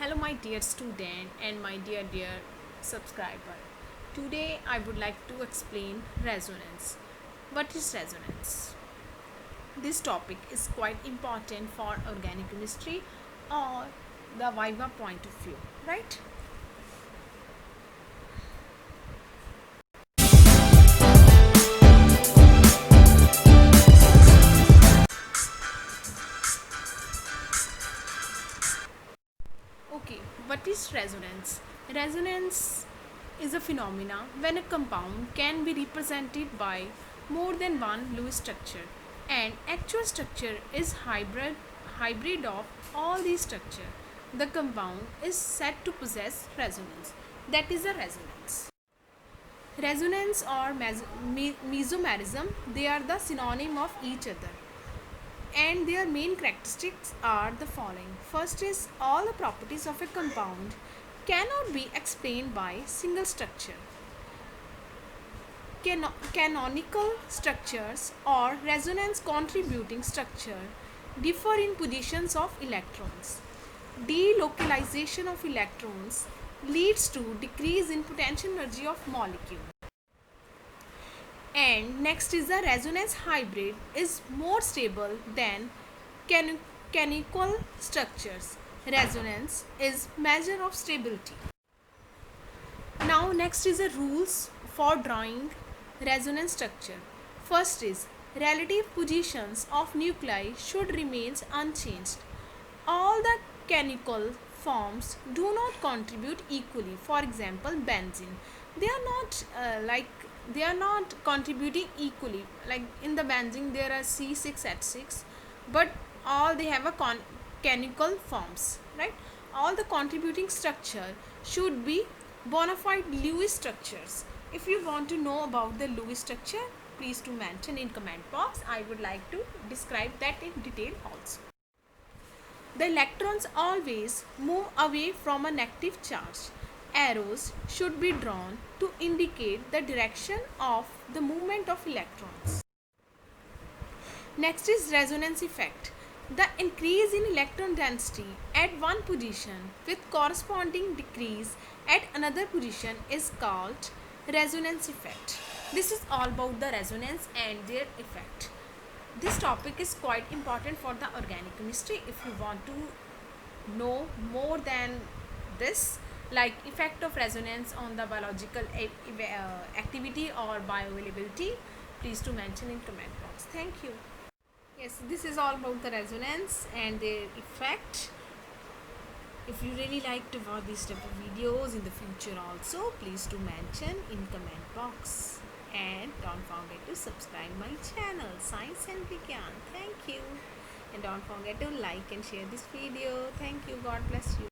Hello my dear student and my dear subscriber. Today I would like to explain resonance. What is resonance? This topic is quite important for organic chemistry or the Viva point of view, right? Okay, what is resonance? Resonance is a phenomena when a compound can be represented by more than one Lewis structure and actual structure is hybrid of all these structure. The compound is said to possess resonance. That is a resonance. Resonance or mesomerism, they are the synonym of each other and their main characteristics are the following. First is all the properties of a compound cannot be explained by single structure. Canonical structures or resonance contributing structure differ in positions of electrons. Delocalization of electrons leads to decrease in potential energy of molecule. And next is the resonance hybrid is more stable than canonical structures. Resonance is measure of stability. Now next is the rules for drawing resonance structure. First is relative positions of nuclei should remain unchanged. All the canonical forms do not contribute equally. For example, benzene. They are not they are not contributing equally. Like in the benzene there are C6H6, but all they have a canonical forms, right? All the contributing structure should be bona fide Lewis structures. If you want to know about the Lewis structure, please to mention in comment box. I would like to describe that in detail also. The electrons always move away from a negative charge. Arrows should be drawn to indicate the direction of the movement of electrons. Next is resonance effect. The increase in electron density at one position with corresponding decrease at another position is called resonance effect. This is all about the resonance and their effect. This topic is quite important for the organic chemistry. If you want to know more than this, like effect of resonance on the biological activity or bioavailability, please to mention in comment box. Thank you. Yes, this is all about the resonance and their effect. If you really like to watch these type of videos in the future also, please to mention in comment box. And don't forget to subscribe my channel Science and Vigyan. Thank you. And don't forget to like and share this video. Thank you. God bless you.